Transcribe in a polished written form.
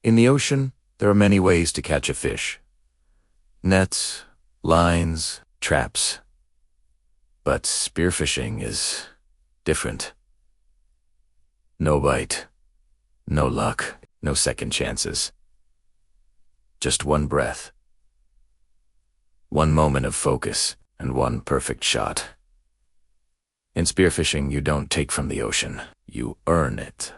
In the ocean, there are many ways to catch a fish. Nets, lines, traps. But spearfishing is different. No bite, no luck, no second chances. Just one breath, one moment of focus, and one perfect shot. In spearfishing, you don't take from the ocean, you earn it.